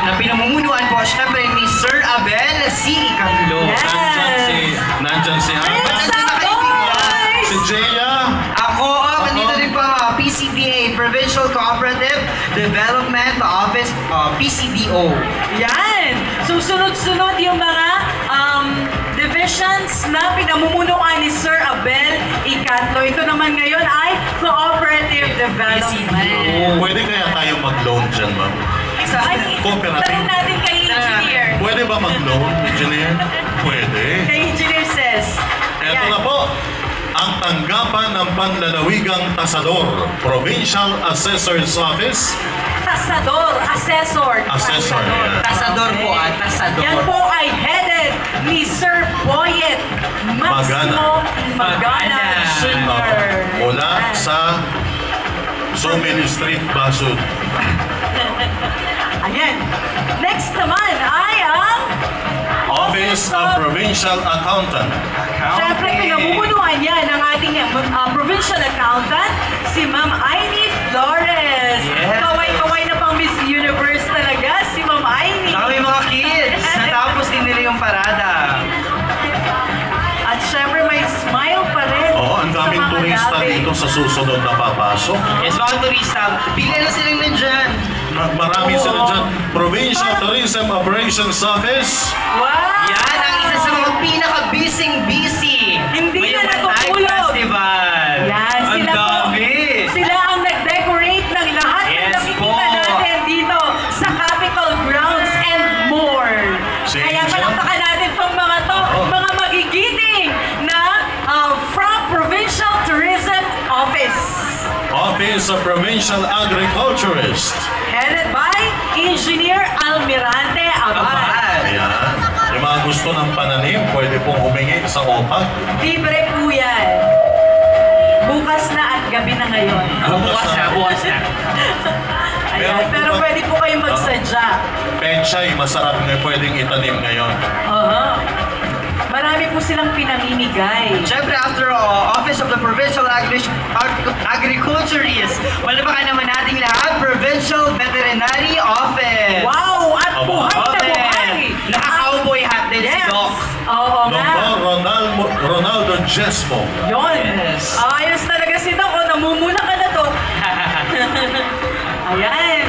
Na pinamumunuan po syempre ni Sir Abel C. Icanglo. Yes. Nandyan si Abel. Nandyan na kaibigan. Si Jaya. Ako, nandito din po ang PCDA, Provincial Cooperative Development Office, PCDO. Yan. So, sunod-sunod yung mga divisions na pinamumunuan ni Sir Abel Icanglo. Ito naman ngayon ay Cooperative Development. Pwede kaya tayo mag-loan dyan, ma'am? Ay, Cooperative. tanong natin kay Engineer. Pwede ba mag-loan, engineer? Pwede. Kay Engineer says. Eto na po, ang tanggapan ng Panlalawigang Tasador, Provincial Assessor's Office. Tasador, assessor. Assessor, yeah. Tasador po, tasador. Yan po ay headed ni Sir Boyet Maximo Magana Jr. Mula sa Sumili Street, Basud. Ayan. Next naman ay ang Office of Provincial Accountant. Siyempre, pinamumunuan yan ng ating provincial accountant, si Ma'am Aimee Flores. Yeah. Kaway-kaway na pang Miss Universe talaga, si Ma'am Aimee. Saka may mga kids. Natapos din nila yung parada. At siyempre, may smile pa rin. Oo, ang daming sa mga turista gabi. dito sa susunod na papasok. Yes, mga turista. Pila na silang nandyan. Marami sila dyan. Provincial Tourism Operations Office. Wow! Yan ang isa sa mga pinaka-busy. Hindi May na Overnight natutulog. Festival. Yan, Ang sila po. dami. Sila ang nag-decorate ng lahat ng Yes nakikita po. natin dito sa Capitol Grounds and more. Si Kaya Angel. palakpakan natin itong mga to, mga magigiting na from Provincial Tourism Office. Office of Provincial Agriculturist. Headed by Engineer Almirante Abad. Ayan. Yung mga gusto ng pananim, pwede pong humingi sa OPAC. Libre po yan. Bukas na at gabi na ngayon. Bukas na. Ayan, pero pwede po kayong magsadya. Pechay, masarap na pwedeng itanim ngayon. Marami po silang pinamimigay. Siyempre, after Office of the Provincial Agriculturist, malabakan naman nating lahat, Provincial Veterinary Office. Wow! At buhay na buhay! Naka-cowboy hat din si Yes! Doc. Oo nga. Dr. Ronaldo Jesmo. Yun. Yes. Ayos talaga si Doc. Namumula ka na to. Ayan.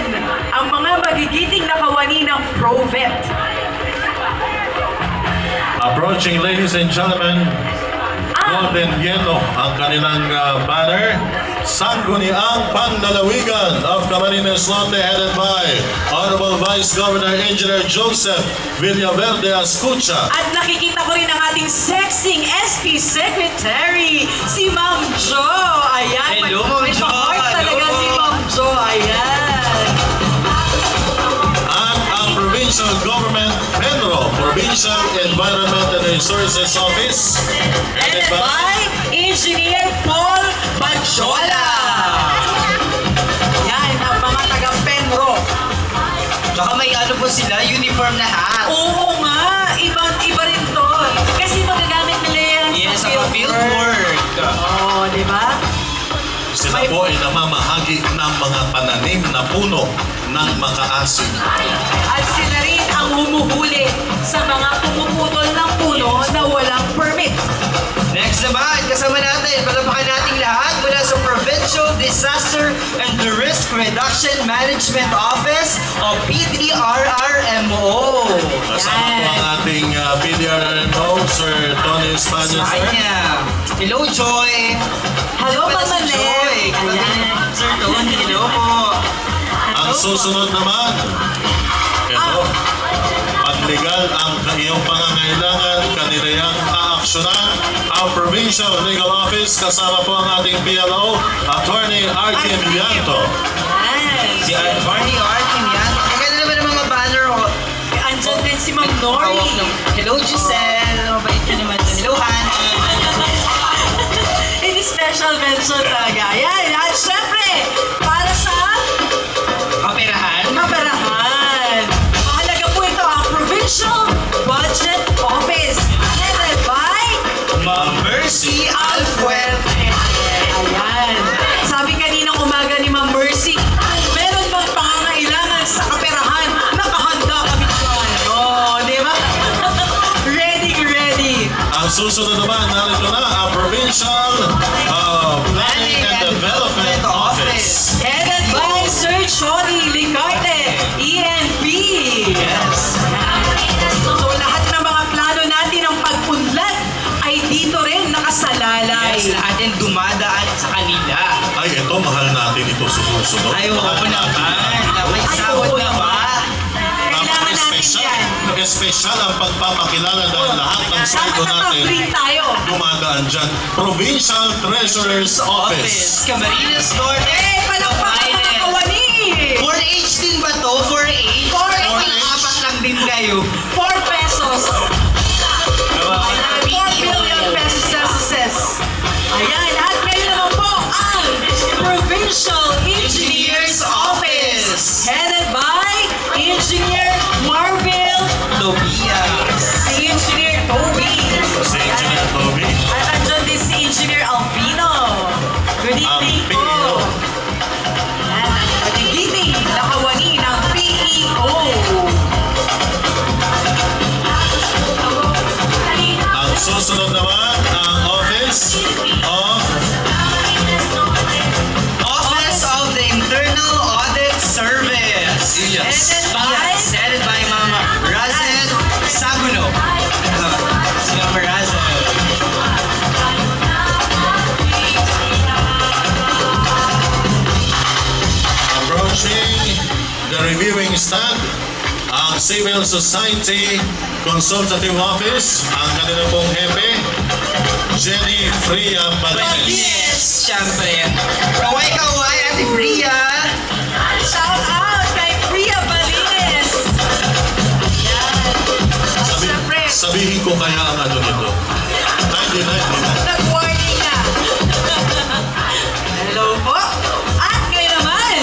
Ang mga magigiting na kawani ng ProVet. Approaching, ladies and gentlemen, Golden Yellow, ang kanilang banner. Sangguniang Panlalawigan of Camarines Norte, headed by Honorable Vice Governor Engineer Joseph Villaverde Ascucha. At nakikita ko rin ang ating sexing SP Secretary, si Ma'am Jo. Ayan. Hello, may Jo. pa-heart talaga Hello. si Ma'am Jo. Ayan. At ang Provincial Government Penro, Provincial Environment and Resources Office, Headed by Engineer Paul Bajola. Yan, ang mga taga-Penro. Tsaka may ano po sila, uniform na hat. Oo nga, iba rin to. Kasi magagamit nila yan Yes, sa sa field work. Oo, di ba? sila po ay namamahagi ng mga pananim na puno ng makaasim. At sila rin ang humuhuli sa mga pumuputol ng puno na walang permit. Next naman, kasama natin, palapakan natin lahat mula sa Provincial Disaster and the Risk Reduction Management Office o PDRRMO. Kasama po ang ating PDRMO, Sir Tony España, sir. Kanya. Hello, Joy. Hello, Pala Mama si Joy. Lem. Ayan. Sir Tony, hello po. Ang susunod naman, ito, paglegal ang iyong pangangailangan, kanilayang aaksyonan ang Provincial Legal Office, kasama po ang ating PLO, Attorney Arkin Vianto. Si Attorney Arkin yan. Ang ganda naman ng mga banner. Andyan din si Ma'am Hawak Nori. ng, hello, Giselle. Mabait ka naman. Hello, Hannah. Hindi special mention talaga. Ayan, at syempre, para sa Kaperahan. maperahan. Mahalaga po ito ang Provincial Budget Office. Headed by Mercy Alfuerte. Ayan. Sabi kaninang umaga ni Ma'am Mercy, meron bang pangangailangan sa kaperahan? Nakahanda kami dyan. Oh, di ba? Ready, ready. Ang susunod naman, narito na ang Provincial Planning and Development Office. Headed by Sir Chody Licarte, ENP. Yes. So lahat ng mga plano natin ng pag-unlad ay dito rin nakasalalay. Yes, lahat yan dumadaan sa kanila. Ay, ito, mahal natin ito susunod. Ay, oo Mahal natin naman. yan. May sahod na ba? Kailangan natin yan. Espesyal ang pagpapakilala dahil lahat ng Dapat sweldo natin nakapring tayo. dumadaan dyan. Provincial Treasurer's Office. Camarines Norte. Eh, palakpakan mga kawani. 4H din ba to? 4H? 4H. Apat lang din kayo. 4 pesos. 4 billion pesos. Ayan, at ngayon naman po ang Provincial Engineers Office. Headed by Engineer Marvil Tobias. si Engineer Toby. Si Engineer Toby. At andyan din si Engineer Alvino. Good evening po. Alvino. Yan, pagiging nakawani ng PEO. Ang susunod naman, ang Office of the Internal Audit Service. Yes. Headed by Mama Razen Saguno. Si Mama Razen. Approaching the reviewing stand, ang Civil Society Consultative Office, ang kanila pong hepe, Jenny Fria Balines. Yes, syempre. Kaway-kaway, Ate Fria. Shout out kay Fria Balines. Yan. Siyempre, Sabihin ko kaya ang ano nito. 99. nag-warning na. Hello po. At ngayon naman,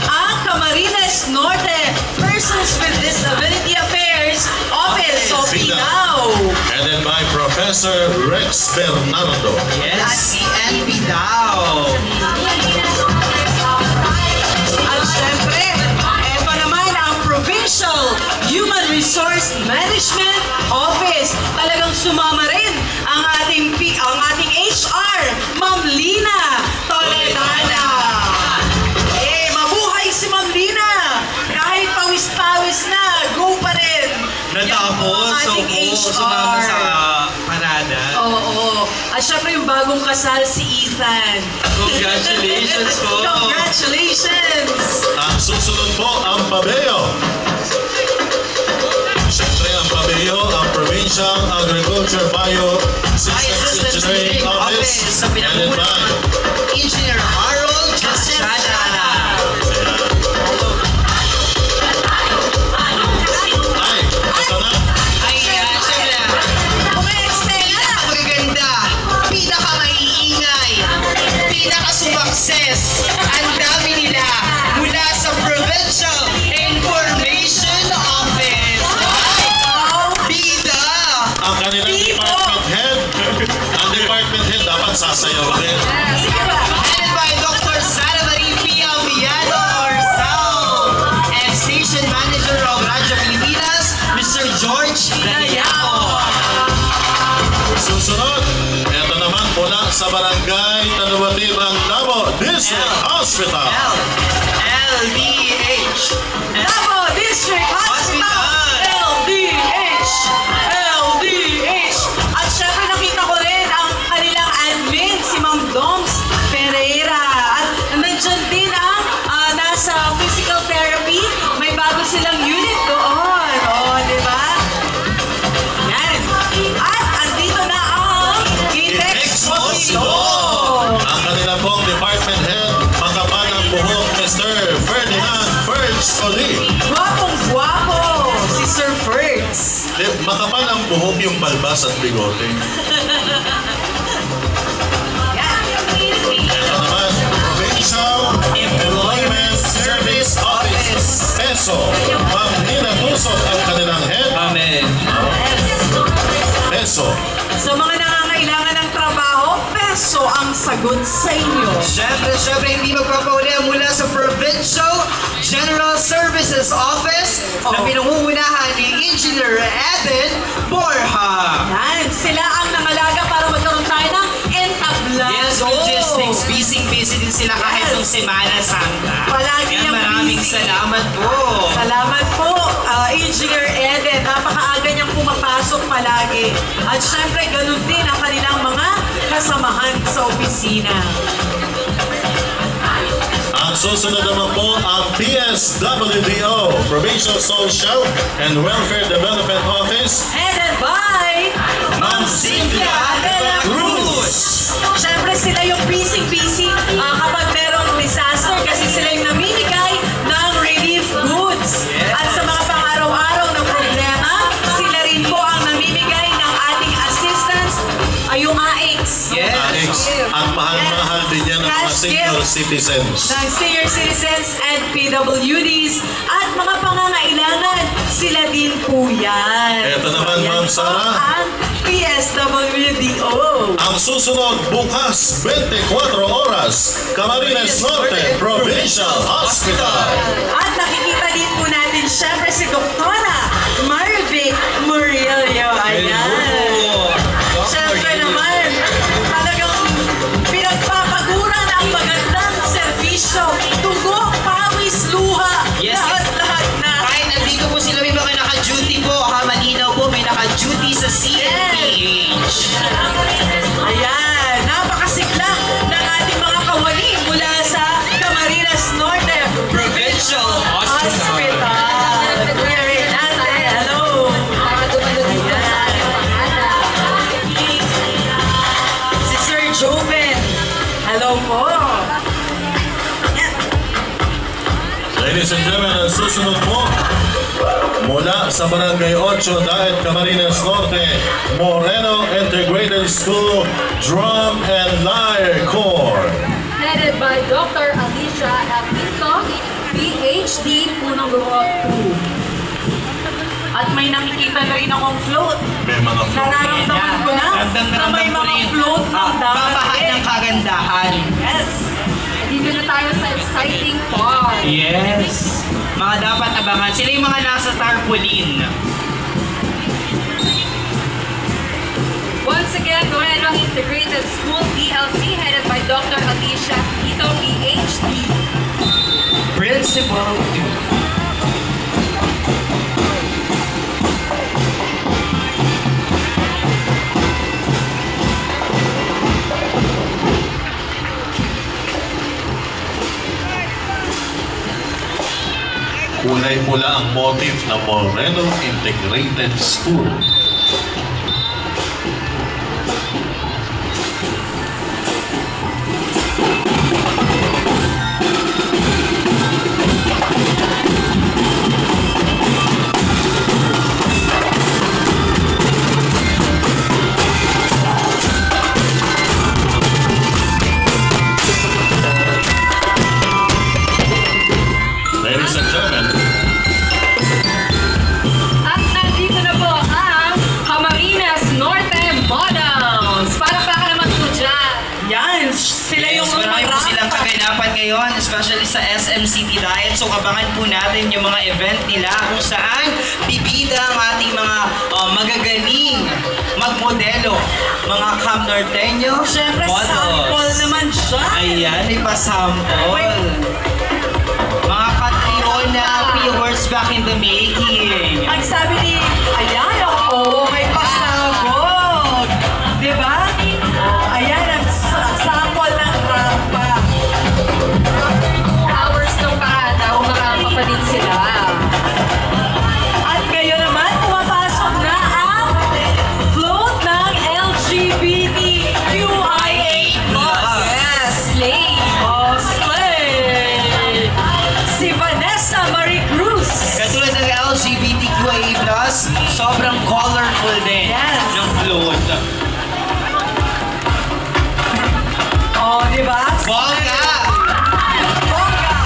ang Camarines Norte Persons with Disability Affairs Office of PINAO. Headed by Professor Rex Bernardo. Yes, si NB daw. At syempre, eto naman ang Provincial Human Resource Management Office. Talagang sumama rin ang ating HR, Ma'am Lina Toledana. Eh, mabuhay si Ma'am Lina. Kahit pawis-pawis na, go pa rin. Natapos, so Yung ating sumama HR. sa parada. Oo. At syempre yung bagong kasal si Ethan. Congratulations po. Congratulations! Ang susunod po, ang Pabeo. Siyempre, ang Pabeo, ang Provincial Agriculture Biosystems Engineering Office. Sa Headed pinamumuno by Engineer Harold Chachada. Ay, ito na. Ayan, syempre. Umextend na! Magaganda, pinakamaiingay, pinakasubakses, ang dami nila mula sa Provincial Information Office. Wow! Bida! Ang kanilang department head. Ang department head dapat sasayaw din. Sige ba? Headed by Dr. Sara Marie Pia Villano Orsao and Station Manager of Radyo Pilipinas, Mr. George Dayao. Susunod, ito naman mula sa Barangay Talubatibang Labo District Hospital. LDH. Davao District Hospital! LDH! LDH! At syempre nakita ko rin ang kanilang admin, si Ma'am Doms Pereira. At nandyan din ang nasa physical therapy. May bago silang unit doon. O, di ba? Yan. At andito na ang Intex Mosito. Ang kanila pong department head, makapal ang buhok, Mr. Ferdinand Ferds Oli. Gwapong-gwapo si Sir Ferds. Makapal ang buhok, yung balbas at bigote. Yan. Ito naman, Provincial Employment Service Office. Peso. Ma'am Nina Tusok ang kanilang head. Amen. Peso. Sa mga nangangailangan ng trabaho, sagot sa inyo. Siyempre, hindi magpapahuli mula sa Provincial General Services Office na pinangungunahan ni Engineer Eden Borja. Yan, sila ang nangalaga para magkaroon tayo ng entablado. Yes, logistics. Busy din sila kahit nung Semana Santa. Palagi Kaya yung maraming busy. salamat po. Salamat po, Engineer Eden. Napakaaga niyang pumapasok palagi. At syempre, ganun din ang kanilang mga kasamahan sa opisina. Ang susunod naman po ang PSWDO, Provincial Social and Welfare Development Office. Headed by Ma'am Cynthia de la Cruz. Syempre, sila yung busy kapag merong disaster kasi sila yung namimigay ng relief goods. At sa mga pang-araw-araw na problema, sila rin po ang namimigay ng ating assistance, yung AIX. Yes. Alex, at mahal-mahal din yan ng mga Cash senior gift. citizens. Ng senior citizens and PWDs at mga pangangailangan, sila din po yan. Eto naman, Ma'am Sara. Ang PSWDO. Ang susunod bukas 24 oras, Camarines Norte Provincial Hospital. At nakikita din po natin syempre si Doktora Marvic Murillo. Ayan. Syempre naman, talagang pinagpapaguran ang magandang serbisyo. Tugo, pawis, luha. Yes. Lahat na. Kahit nandito po sila may mga naka-duty po, malinaw po, may naka-duty sa CNPH. Ayan, napakasigla ng ating mga kawali mula sa Camarines Norte Provincial Hospital. Kuya Renate, hello. Si Sir Joven, hello po. Yan. Ladies and gentlemen, ang susunod po, mula sa Barangay 8, Daet, Camarines Norte, Moreno Integrated School Drum and Lyre Corps. Headed by Dr. Alicia Apito, PhD, punong guro 2. At may nakikita na rin akong float. May mga Nararamdaman ko na na may mga float ng Babahan ng kagandahan. Yes. Dito na tayo sa exciting part. Yes. Mga dapat abangan. Sila yung mga nasa tarpaulin. Once again, Moreno Integrated School PLC, headed by Dr. Alicia Apito, PhD. Principal 2. Kulay pula ang motif ng Moreno Integrated School. Ladies and gentlemen, At nandito na po ang Camarines Norte Models. Para pa ka naman po dyan. Yan, sila yung Yes, marami po rampa. silang kaganapan ngayon, especially sa SM City Diet. So, abangan po natin yung mga event nila kung saan bibida ang ating mga magagaling magmodelo, mga Cam Norteño Siyempre, sample naman siya. Ayan, ipasample. Mga Catriona P-words back in the making. Ang sabi ni, ayan, may pasabog. Diba? Ayan, ang sample ng rampa. Hours ng parada, umarapa pa din sila. At ngayon naman, pumapasok na ang float ng LGBTQIA+. Yes, slay. Oh, slay! Si Vanessa Marie Cruz. Katulad ng LGBTQIA+, sobrang colorful din Yes. ng float. Oh, diba? Bongga! Bongga!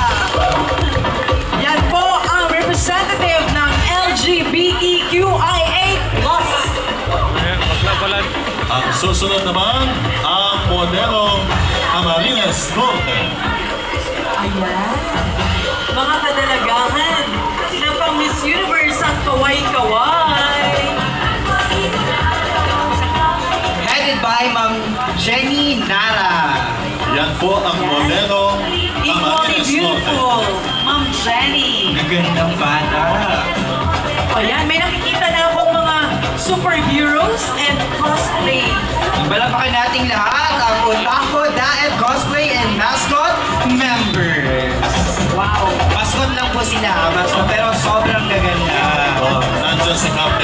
Yan po ang representative ng LGBTQIA+. ang Susunod naman ang modelo Camarines Norte. Ayan. Mga kadalagahan na pang Miss Universe ang kaway-kaway. Headed by Ma'am Jenny Nara. Yan po ang modelo Equally Camarines Norte. beautiful, Ma'am Jenny. Nagandang bata. Ayan, may nakikita na akong mga superheroes and cosplay. Balapakan nating lahat ang Otaku Daet Cosplay and Mascot members. Wow. Mascot lang po sila, mascot, pero sobrang gaganda. Nandyan si Cap